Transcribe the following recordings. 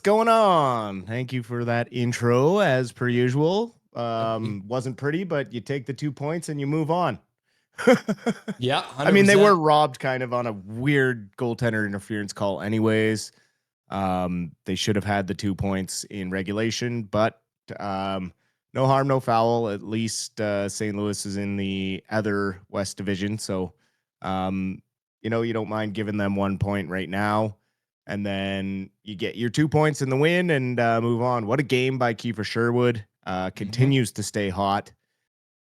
going on? Thank you for that intro, as per usual. Okay. Wasn't pretty, but you take the 2 points and you move on. Yeah, I mean, they 100%. were robbed kind of on a weird goaltender interference call, anyways. They should have had the 2 points in regulation, but no harm, no foul. At least St. Louis is in the other West Division, so you don't mind giving them 1 point right now. And then you get your 2 points in the win and move on. What a game by Kiefer Sherwood. Continues to stay hot.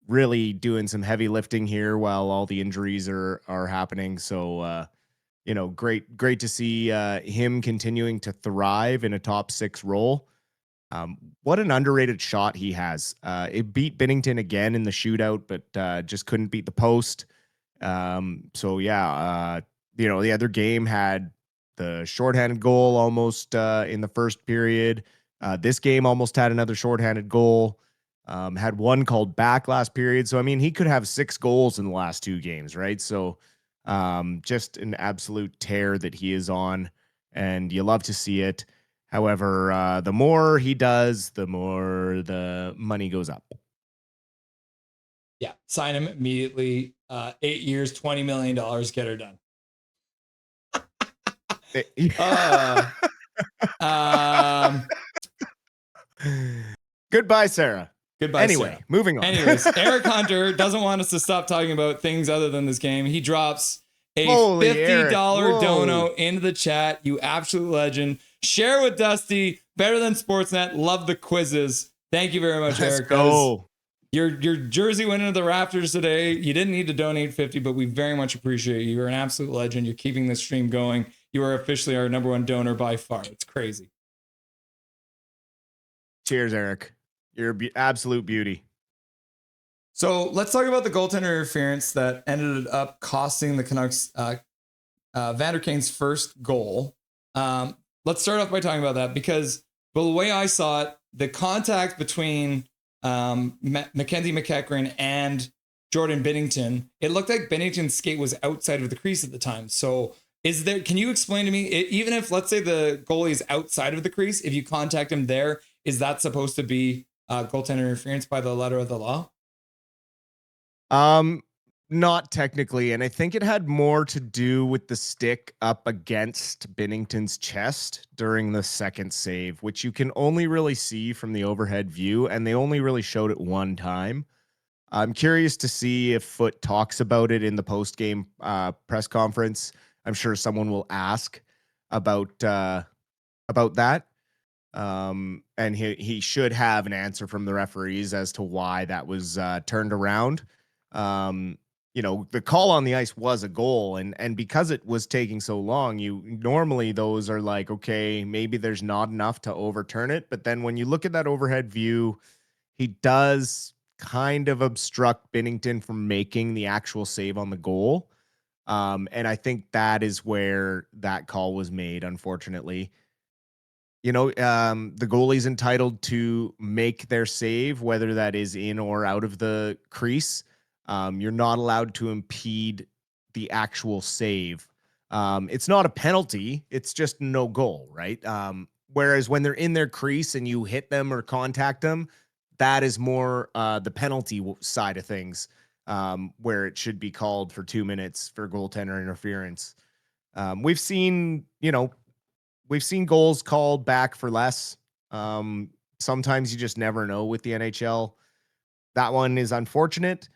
Really doing some heavy lifting here while all the injuries are happening. So, great to see him continuing to thrive in a top 6 role. What an underrated shot he has. It beat Binnington again in the shootout, but just couldn't beat the post. The other game had the shorthanded goal almost in the first period. This game almost had another shorthanded goal. Had one called back last period. So, I mean, he could have 6 goals in the last 2 games, right? So, just an absolute tear that he is on, and you love to see it. However, the more he does, the more the money goes up. Yeah, sign him immediately. 8 years, $20 million, get her done. Goodbye, Sarah. Goodbye, anyway, Sarah. Moving on. Anyways, Eric Hunter doesn't want us to stop talking about things other than this game. He drops a Holy $50 Eric, dono into the chat. You absolute legend. Share with Dusty. Better than Sportsnet. Love the quizzes. Thank you very much, Eric. Go. Your jersey went into the rafters today. You didn't need to donate 50, but we very much appreciate you. You're an absolute legend. You're keeping this stream going. You are officially our number 1 donor by far. It's crazy. Cheers, Eric. You're absolute beauty. So let's talk about the goaltender interference that ended up costing the Canucks Vander Kane's first goal. Let's start off by talking about that because the way I saw it, the contact between Mackenzie McEachran and Jordan Binnington, it looked like Binnington's skate was outside of the crease at the time. So can you explain to me, even if let's say the goalie is outside of the crease, if you contact him there, is that supposed to be goaltender interference by the letter of the law? Not technically, and I think it had more to do with the stick up against Binnington's chest during the second save, which you can only really see from the overhead view, and they only really showed it one time. I'm curious to see if Foote talks about it in the post-game press conference. I'm sure someone will ask about that. And he should have an answer from the referees as to why that was turned around. The call on the ice was a goal, and because it was taking so long, normally those are like, okay, maybe there's not enough to overturn it. But then when you look at that overhead view, he does kind of obstruct Binnington from making the actual save on the goal. And I think that is where that call was made, unfortunately. The goalie's entitled to make their save, whether that is in or out of the crease. You're not allowed to impede the actual save. It's not a penalty. It's just no goal, right? Whereas when they're in their crease and you hit them or contact them, that is more the penalty side of things, where it should be called for 2 minutes for goaltender interference. We've seen goals called back for less. Sometimes you just never know with the NHL. That one is unfortunate.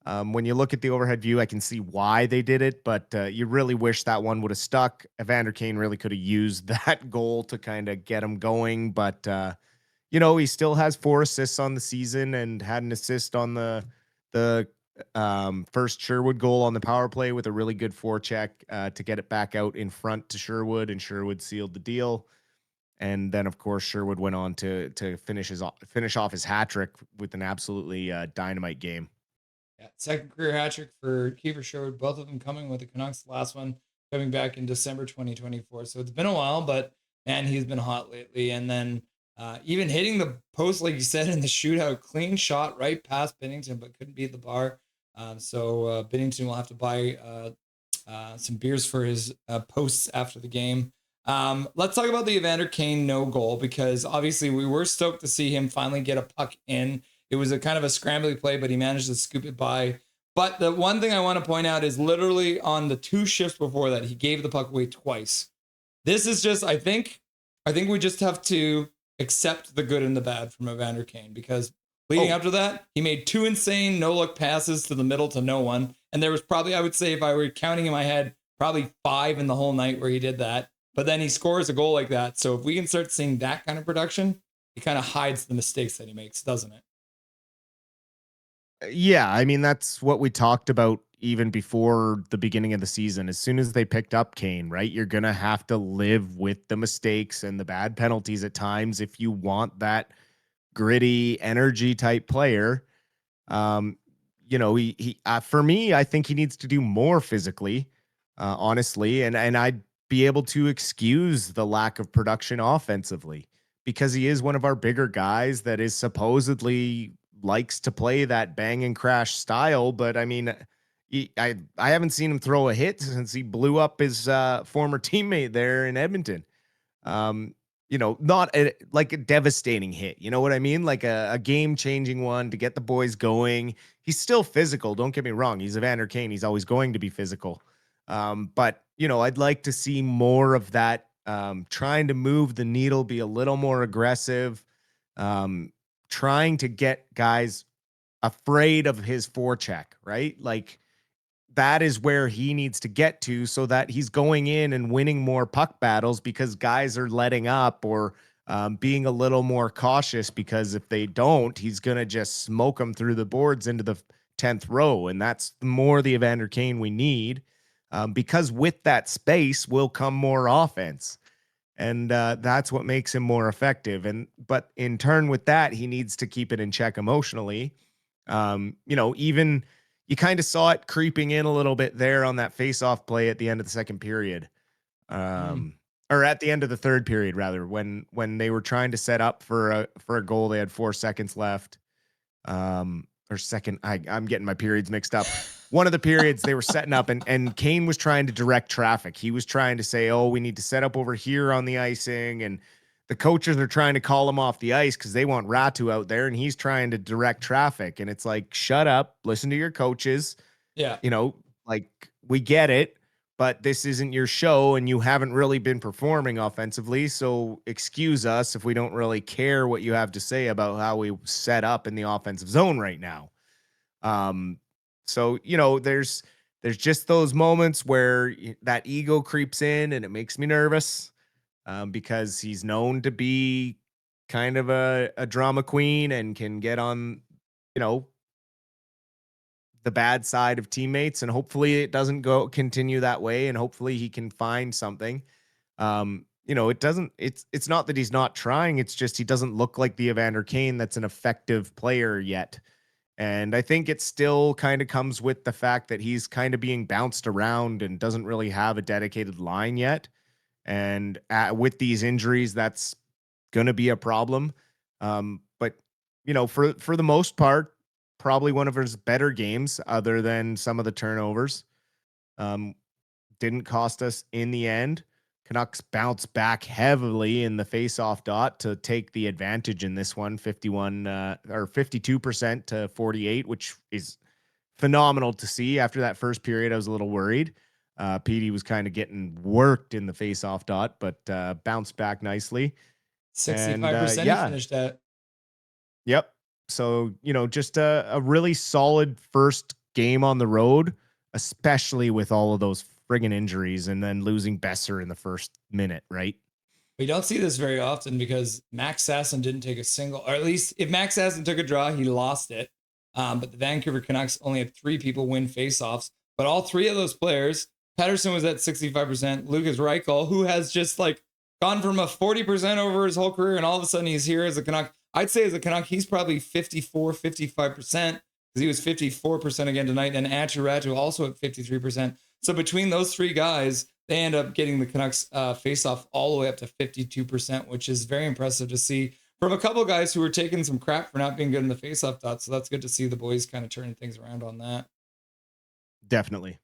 When you look at the overhead view, I can see why they did it, but you really wish that one would have stuck. Evander Kane really could have used that goal to kind of get him going, but he still has 4 assists on the season and had an assist on the first Sherwood goal on the power play with a really good forecheck to get it back out in front to Sherwood, and Sherwood sealed the deal. And then, of course, Sherwood went on to finish off his Hattrick with an absolutely dynamite game. Yeah, second career Hattrick for Kiefer Sherwood, both of them coming with the Canucks. The last one coming back in December 2024. So it's been a while, but man, he's been hot lately. And then even hitting the post, like you said, in the shootout, clean shot right past Binnington, but couldn't beat the bar. So Binnington will have to buy some beers for his posts after the game. Let's talk about the Evander Kane no goal, because obviously we were stoked to see him finally get a puck in. It was a kind of a scrambly play, but he managed to scoop it by. But the one thing I want to point out is literally on the 2 shifts before that, he gave the puck away twice. This is just, I think we just have to accept the good and the bad from Evander Kane, because leading up to that, he made 2 insane no-look passes to the middle to no one. And there was probably, I would say, if I were counting in my head, probably 5 in the whole night where he did that. But then he scores a goal like that. So if we can start seeing that kind of production, it kind of hides the mistakes that he makes, doesn't it? Yeah, I mean, that's what we talked about even before the beginning of the season. As soon as they picked up Kane, right, you're going to have to live with the mistakes and the bad penalties at times if you want that gritty energy type player. Um, for me, I think he needs to do more physically, honestly, and I'd be able to excuse the lack of production offensively because he is one of our bigger guys that is supposedly likes to play that bang and crash style. But I mean, I haven't seen him throw a hit since he blew up his former teammate there in Edmonton. Um, not like a devastating hit. You know what I mean? Like a game changing one to get the boys going. He's still physical. Don't get me wrong. He's Evander Kane. He's always going to be physical. But I'd like to see more of that. Trying to move the needle, be a little more aggressive. Trying to get guys afraid of his forecheck, right? Like that is where he needs to get to so that he's going in and winning more puck battles because guys are letting up or being a little more cautious because if they don't, he's going to just smoke them through the boards into the 10th row. And that's more the Evander Kane we need because with that space will come more offense. And that's what makes him more effective. But in turn with that, he needs to keep it in check emotionally. Even you kind of saw it creeping in a little bit there on that face-off play at the end of the second period. Or at the end of the third period, rather, when they were trying to set up for a goal. They had 4 seconds left. Or second, I'm getting my periods mixed up. One of the periods they were setting up and Kane was trying to direct traffic. He was trying to say, oh, we need to set up over here on the icing. And the coaches are trying to call him off the ice because they want Ratu out there and he's trying to direct traffic. And it's like, shut up, listen to your coaches. Yeah. Like we get it, but this isn't your show and you haven't really been performing offensively. So excuse us if we don't really care what you have to say about how we set up in the offensive zone right now. So, there's just those moments where that ego creeps in and it makes me nervous because he's known to be kind of a drama queen and can get on, the bad side of teammates. And hopefully it doesn't continue that way. And hopefully he can find something. It's not that he's not trying. It's just, he doesn't look like the Evander Kane that's an effective player yet. And I think it still kind of comes with the fact that he's kind of being bounced around and doesn't really have a dedicated line yet. And with these injuries, that's going to be a problem. But for the most part, probably one of his better games other than some of the turnovers. Didn't cost us in the end. Canucks bounce back heavily in the face-off dot to take the advantage in this one, 52% to 48, which is phenomenal to see. After that first period, I was a little worried. Petey was kind of getting worked in the face-off dot, but bounced back nicely. 65% he finished at. Yep. So, just a really solid first game on the road, especially with all of those friggin' injuries and then losing Besser in the first minute, right? We don't see this very often because Max Sasson didn't take a single, or at least if Max Sasson took a draw, he lost it. But the Vancouver Canucks only had 3 people win faceoffs, but all 3 of those players, Pettersson was at 65%, Lucas Reichel, who has just like gone from a 40% over his whole career, and all of a sudden he's here as a Canuck. I'd say as a Canuck, he's probably 54, 55%, because he was 54% again tonight, and Ratu also at 53%. So between those 3 guys, they end up getting the Canucks face-off all the way up to 52%, which is very impressive to see from a couple guys who were taking some crap for not being good in the face-off dot. So that's good to see the boys kind of turning things around on that. Definitely.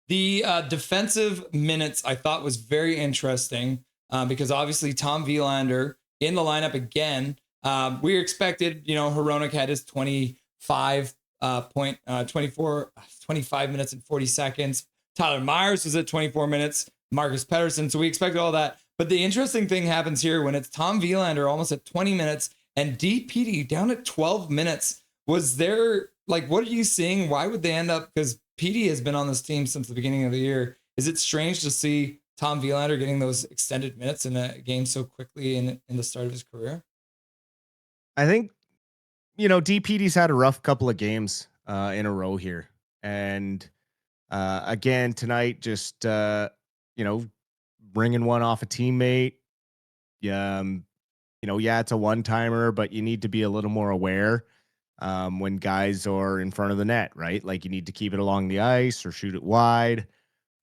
The defensive minutes I thought was very interesting. because obviously Tom Willander in the lineup again. We expected, Hronek had his 25 minutes and 40 seconds. Tyler Myers was at 24 minutes. Marcus Pettersson. So we expected all that. But the interesting thing happens here when it's Tom Willander almost at 20 minutes and DPD down at 12 minutes. Was there, what are you seeing? Why would they end up? Because PD has been on this team since the beginning of the year. Is it strange to see Tom Willander getting those extended minutes in a game so quickly in the start of his career? I think, DPD's had a rough couple of games in a row here. And again, tonight, just, bringing one off a teammate. Yeah, it's a one-timer, but you need to be a little more aware when guys are in front of the net, right? Like you need to keep it along the ice or shoot it wide.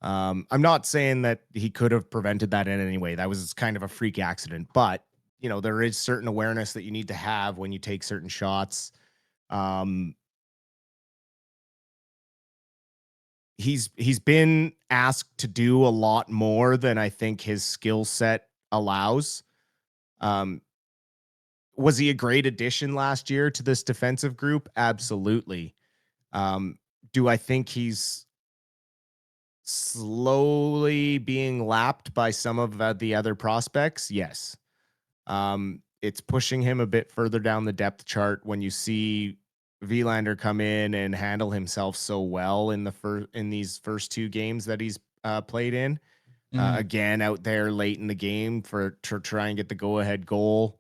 I'm not saying that he could have prevented that in any way. That was kind of a freak accident, but there is certain awareness that you need to have when you take certain shots. He's been asked to do a lot more than I think his skill set allows. Was he a great addition last year to this defensive group? Absolutely. Do I think he's slowly being lapped by some of the other prospects? Yes. It's pushing him a bit further down the depth chart when you see Willander come in and handle himself so well in these first two games that he's played in. Again, out there late in the game to try and get the go-ahead goal.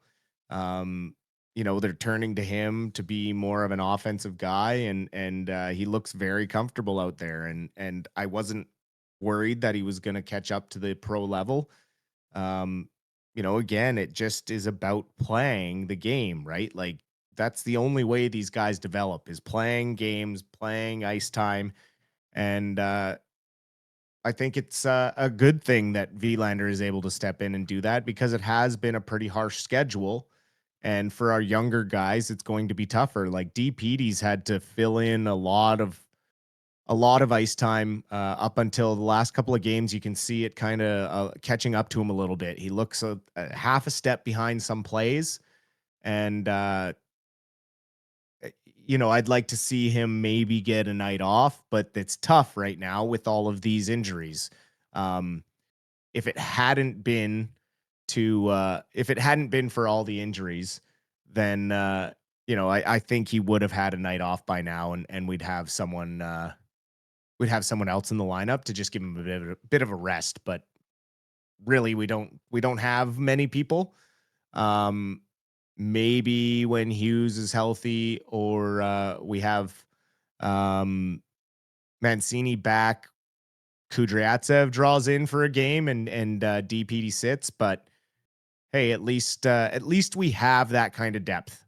They're turning to him to be more of an offensive guy, and he looks very comfortable out there. And I wasn't worried that he was going to catch up to the pro level. Again, it just is about playing the game, right? Like that's the only way these guys develop is playing games, playing ice time. And I think it's a good thing that Willander is able to step in and do that because it has been a pretty harsh schedule. And for our younger guys, it's going to be tougher. Like DPD's had to fill in a lot of ice time up until the last couple of games. You can see it kind of catching up to him a little bit. He looks a half a step behind some plays. And, I'd like to see him maybe get a night off, but it's tough right now with all of these injuries. If it hadn't been for all the injuries, then, I think he would have had a night off by now and we'd have someone else in the lineup to just give him a bit of a rest. But really, we don't have many people. Maybe when Hughes is healthy or we have Mancini back, Kudryavtsev draws in for a game and DPD sits. But hey, at least we have that kind of depth.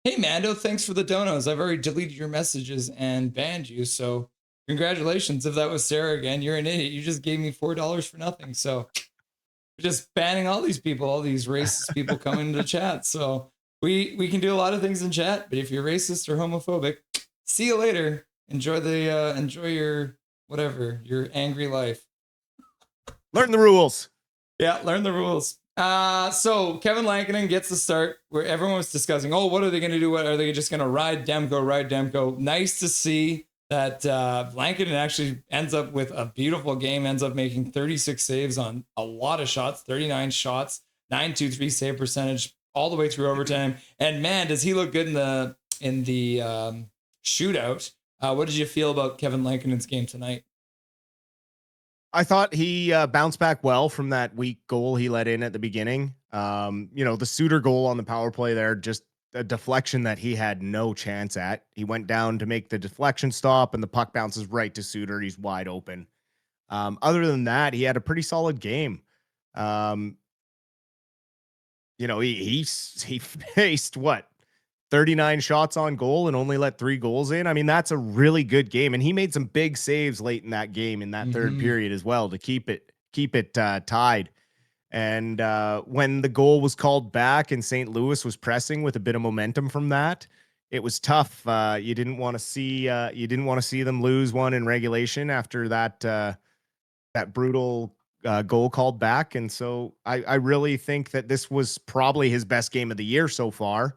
Hey, Mando, thanks for the donos. I've already deleted your messages and banned you. So congratulations. If that was Sarah again, you're an idiot. You just gave me $4 for nothing. So just banning all these people, all these racist people coming into chat. So we can do a lot of things in chat, but if you're racist or homophobic, see you later. Enjoy your whatever, your angry life. Learn the rules. Yeah, learn the rules. So Kevin Lankinen gets the start where everyone was discussing, what are they going to do? What are they just going to ride Demko? Nice to see that Lankinen actually ends up with a beautiful game, ends up making 36 saves on a lot of shots, 39 shots, 923 save percentage all the way through overtime. And man, does he look good in the shootout. What did you feel about Kevin Lankinen's game tonight? I thought he bounced back well from that weak goal he let in at the beginning. The Suter goal on the power play there, just a deflection that he had no chance at. He went down to make the deflection stop and the puck bounces right to Suter. He's wide open. Other than that, he had a pretty solid game. He faced 39 shots on goal and only let 3 goals in. I mean, that's a really good game. And he made some big saves late in that game in that third period as well to keep it tied. And when the goal was called back and St. Louis was pressing with a bit of momentum from that, it was tough. You didn't want to see them lose one in regulation after that brutal goal called back. And so I really think that this was probably his best game of the year so far.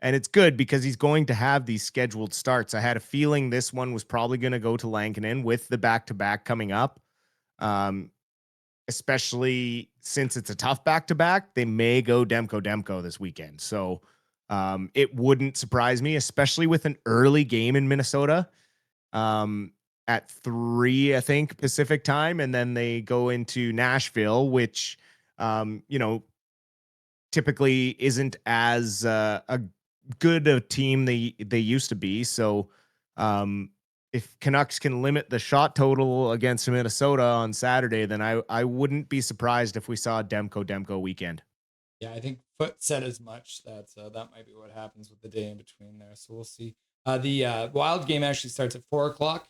And it's good because he's going to have these scheduled starts. I had a feeling this one was probably going to go to Lankinen with the back-to-back coming up. Especially since it's a tough back-to-back, they may go Demko this weekend. So it wouldn't surprise me, especially with an early game in Minnesota at 3, I think, Pacific time. And then they go into Nashville, which, typically isn't as a good a team they used to be. So if Canucks can limit the shot total against Minnesota on Saturday, then I wouldn't be surprised if we saw a Demko weekend. Yeah, I think Foot said as much. That might be what happens with the day in between there. So we'll see. The Wild game actually starts at 4:00,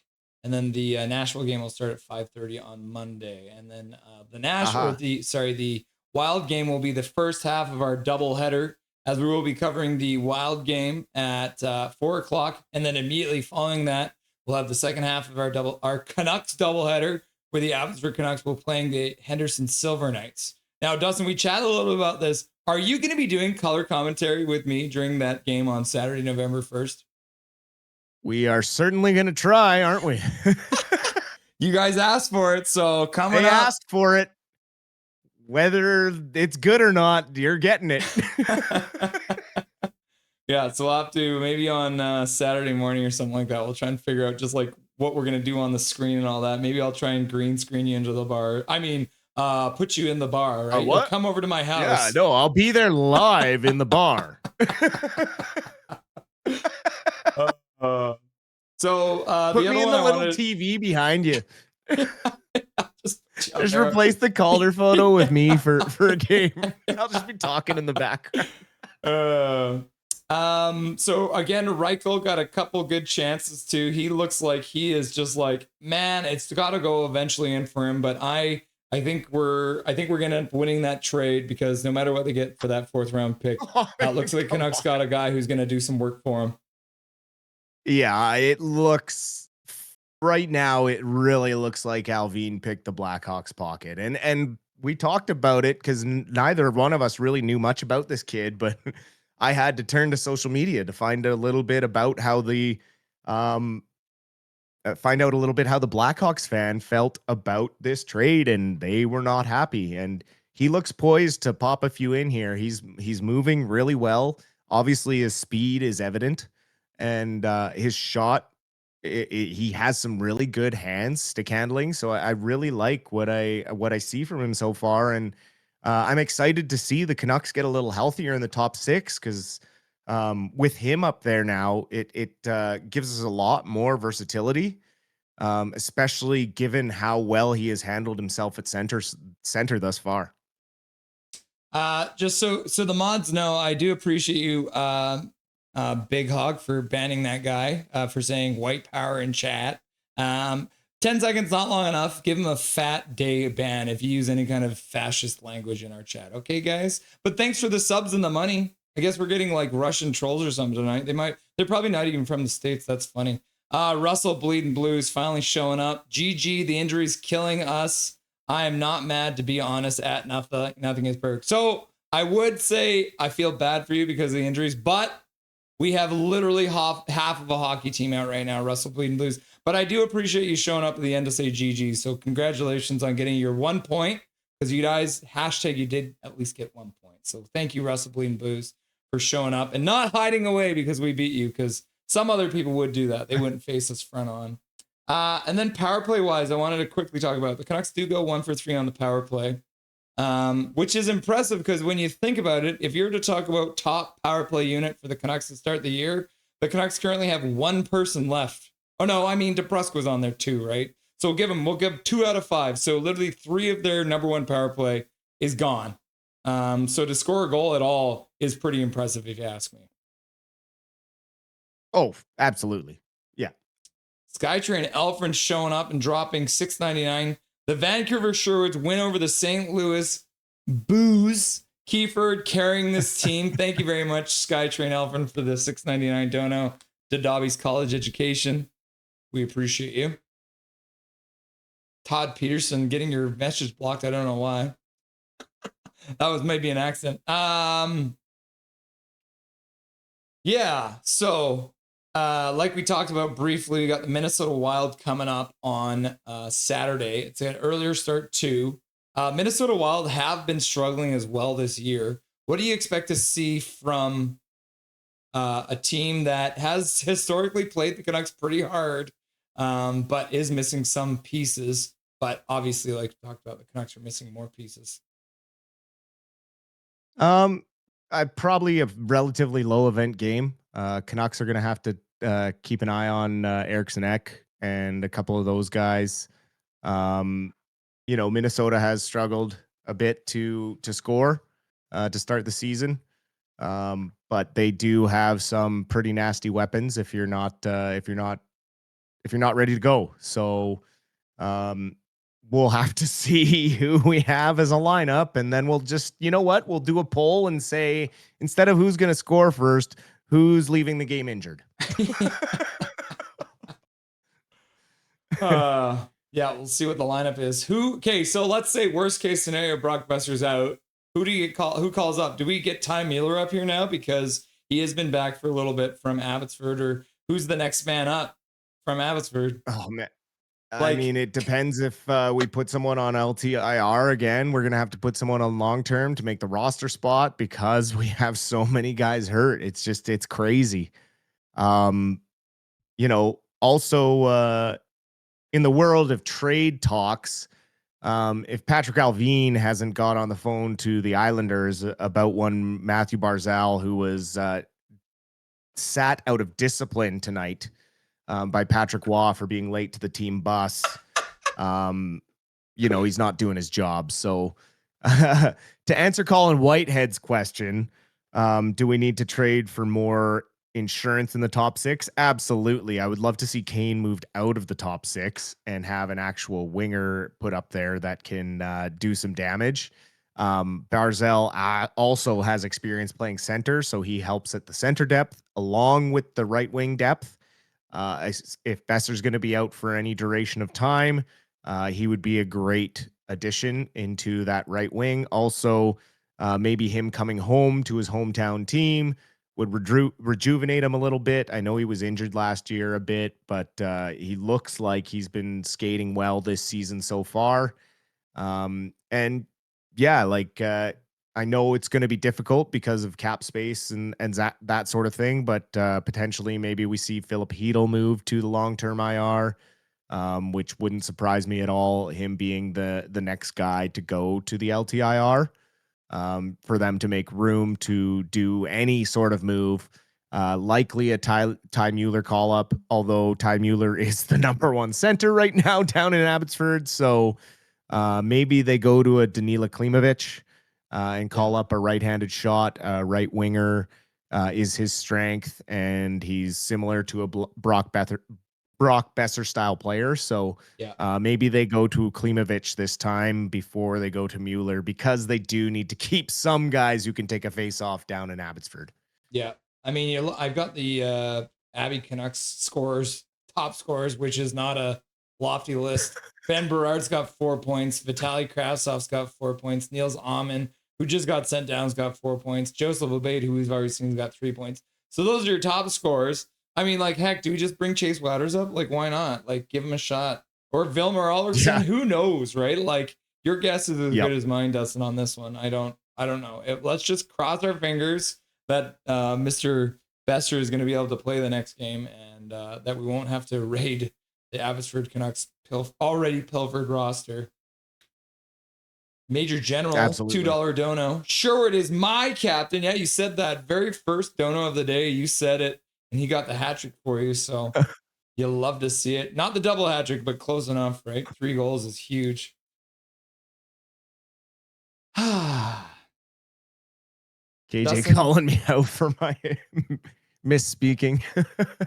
and then the Nashville game will start at 5:30 on Monday, and then the Wild game will be the first half of our doubleheader, as we will be covering the Wild game at 4:00, and then immediately following that, we'll have the second half of our Canucks doubleheader, where the Abbotsford Canucks will playing the Henderson Silver Knights. Now, Dustin, we chatted a little bit about this. Are you going to be doing color commentary with me during that game on Saturday, November 1st? We are certainly going to try, aren't we? You guys asked for it, so coming up. They asked for it. Whether it's good or not, you're getting it. Yeah, so we'll have to, maybe on Saturday morning or something like that, we'll try and figure out just like what we're going to do on the screen and all that. Maybe I'll try and green screen you into the bar. I mean, put you in the bar, right? You'll come over to my house. Yeah, no, I'll be there live in the bar. So put me in the little TV behind you. Just replace the Calder photo with me for a game. I'll just be talking in the background. So again, Reichel got a couple good chances too. He looks like he is just like, man, it's got to go eventually in for him. But I think we're gonna end up winning that trade, because no matter what they get for that 4th round pick, it looks like Canucks got a guy who's gonna do some work for him. Yeah, it looks right now. It really looks like Alvin picked the Blackhawks pocket, and we talked about it because neither one of us really knew much about this kid, but I had to turn to social media to find a little bit about how the Blackhawks fan felt about this trade, and they were not happy. And he looks poised to pop a few in here. He's moving really well. Obviously, his speed is evident, and his shot. He has some really good hands, stick handling. So I really like what I see from him so far, and I'm excited to see the Canucks get a little healthier in the top 6, because with him up there now, it gives us a lot more versatility, especially given how well he has handled himself at center thus far. Just so the mods know, I do appreciate you, Big Hog, for banning that guy, for saying white power in chat. 10 seconds, not long enough. Give him a fat day ban if you use any kind of fascist language in our chat. Okay, guys? But thanks for the subs and the money. I guess we're getting like Russian trolls or something tonight. They're probably not even from the States. That's funny. Russell Bleeding Blues finally showing up. GG, the injury's killing us. I am not mad, to be honest, at nothing is perfect. So I would say I feel bad for you because of the injuries, but we have literally half of a hockey team out right now, Russell Bleeding Blues. But I do appreciate you showing up at the end to say GG. So congratulations on getting your 1 point, because you guys, hashtag, you did at least get 1 point. So thank you, Russell Bleeding Blues, for showing up and not hiding away because we beat you, because some other people would do that. They wouldn't face us front on. And then power play wise, I wanted to quickly talk about it. The Canucks do go 1 for 3 on the power play, which is impressive, because when you think about it, if you're to talk about top power play unit for the Canucks to start the year, the Canucks currently have 1 person left. Oh no, I mean, DeBrusk was on there too, right? So we'll give 2 out of 5. So literally 3 of their number 1 power play is gone. So to score a goal at all is pretty impressive, if you ask me. Oh, absolutely. Yeah. Skytrain Elfrin showing up and dropping $6.99. The Vancouver Sherwoods win over the St. Louis Booze. Kiefer carrying this team. Thank you very much, Skytrain Elfrin, for the $6.99 dono to Dobby's college education. We appreciate you. Todd Peterson getting your message blocked. I don't know why. That was maybe an accident. Yeah. So, like we talked about briefly, we got the Minnesota Wild coming up on Saturday. It's an earlier start too. Minnesota Wild have been struggling as well this year. What do you expect to see from a team that has historically played the Canucks pretty hard, but is missing some pieces? But obviously, like we talked about, the Canucks are missing more pieces. I probably a relatively low event game. Canucks are going to have to keep an eye on Eriksson Ek and a couple of those guys. Minnesota has struggled a bit to score to start the season, but they do have some pretty nasty weapons if you're not ready to go. So we'll have to see who we have as a lineup, and then we'll just, we'll do a poll and say, instead of who's going to score first, who's leaving the game injured. Yeah, we'll see what the lineup is. Okay, so let's say worst case scenario, Brock Besser's out. Who do you call? Who calls up? Do we get Ty Mueller up here now because he has been back for a little bit from Abbotsford, or who's the next man up from Abbotsford? Oh man. I mean, it depends if we put someone on LTIR again. We're going to have to put someone on long term to make the roster spot because we have so many guys hurt. It's crazy. Also, in the world of trade talks, if Patrick Alvin hasn't got on the phone to the Islanders about one Matthew Barzal, who was sat out of discipline tonight by Patrick Waugh for being late to the team bus, he's not doing his job. So to answer Colin Whitehead's question, do we need to trade for more insurance in the top six? Absolutely. I would love to see Kane moved out of the top six and have an actual winger put up there that can do some damage. Barzal also has experience playing center, so he helps at the center depth along with the right wing depth. If Besser's going to be out for any duration of time, he would be a great addition into that right wing. Also, maybe him coming home to his hometown team would rejuvenate him a little bit. I know he was injured last year a bit, but he looks like he's been skating well this season so far. And yeah, I know it's going to be difficult because of cap space and that sort of thing, but potentially maybe we see Philip Hedl move to the long-term IR, which wouldn't surprise me at all, him being the next guy to go to the LTIR, for them to make room to do any sort of move. Likely a Ty Mueller call-up, although Ty Mueller is the number one center right now down in Abbotsford, so maybe they go to a Danila Klimovich and call up a right-handed shot. Right winger is his strength, and he's similar to a Brock Besser style player. So maybe they go to Klimovich this time before they go to Mueller, because they do need to keep some guys who can take a face off down in Abbotsford. Yeah. I mean, I've got the Abbey Canucks top scores, which is not a lofty list. Ben Berard's got 4 points. Vitaly Krasov's got 4 points. Niels Aman, who just got sent down, has got 4 points. Joseph Obade, who we've already seen, has got 3 points. So those are your top scorers. I mean, heck, do we just bring Chase Wouters up? Why not? Give him a shot. Or Vilmer Alderson, yeah. Who knows, right? Your guess is as good as mine, Dustin, on this one. I don't know. Let's just cross our fingers that Mr. Besser is going to be able to play the next game, and that we won't have to raid the Abbotsford Canucks already pilfered roster. Major General, Absolutely. $2 dono. Sherwood is my captain. Yeah, you said that very first dono of the day. You said it, and he got the Hattrick for you, so you'll love to see it. Not the double Hattrick, but close enough, right? 3 goals is huge. KJ Dustin, calling me out for my misspeaking.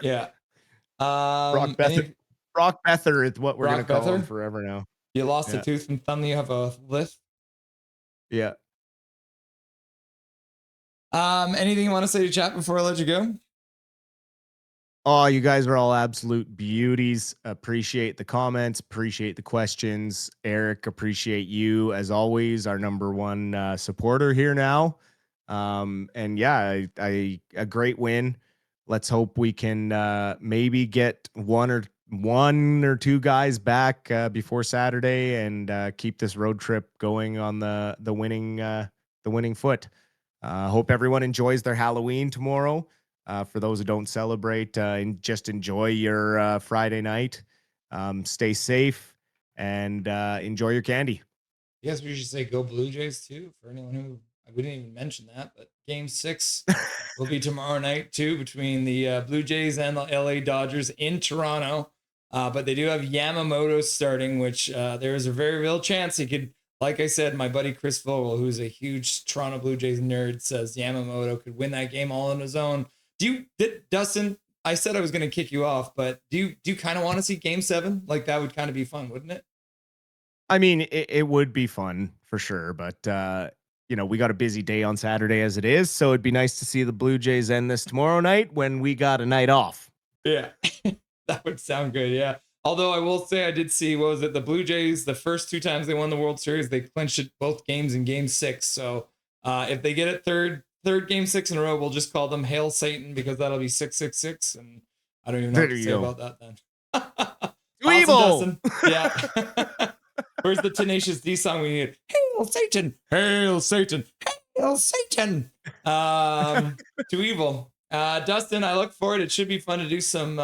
Yeah. Brock Bether is what we're going to call him forever now. You lost a tooth and thumb. You have a lisp. Yeah. Anything you want to say to chat before I let you go? Oh, you guys are all absolute beauties. Appreciate the comments, appreciate the questions. Eric, appreciate you as always, our number one supporter here now. And yeah, a great win. Let's hope we can maybe get one or two guys back before Saturday and keep this road trip going on the winning foot. Hope everyone enjoys their Halloween tomorrow. For those who don't celebrate, and just enjoy your Friday night. Stay safe and enjoy your candy. Yes, we should say go Blue Jays too. For anyone who we didn't even mention that, but Game 6 will be tomorrow night too between the Blue Jays and the LA Dodgers in Toronto. But they do have Yamamoto starting, which there is a very real chance he could. Like I said, my buddy Chris Vogel, who's a huge Toronto Blue Jays nerd, says Yamamoto could win that game all on his own. Dustin? I said I was going to kick you off, but do you kind of want to see Game 7? Like that would kind of be fun, wouldn't it? I mean, it would be fun for sure, but we got a busy day on Saturday as it is, so it'd be nice to see the Blue Jays end this tomorrow night when we got a night off. Yeah, that would sound good. Yeah. Although I will say I did see, what was it? The Blue Jays, the first 2 times they won the World Series, they clinched it both games in Game 6. So if they get it third Game 6 in a row, we'll just call them Hail Satan because that'll be 666. And I don't even know what to say about that then. Awesome, yeah. Where's the Tenacious D song we need? Hail Satan! Hail Satan! Hail Satan! To evil. Dustin, I look forward. It should be fun to do some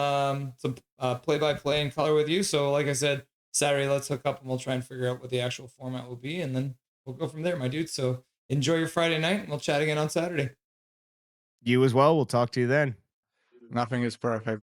play-by-play and color with you. So like I said, Saturday, let's hook up and we'll try and figure out what the actual format will be. And then we'll go from there, my dude. So enjoy your Friday night and we'll chat again on Saturday. You as well. We'll talk to you then. Nothing is perfect.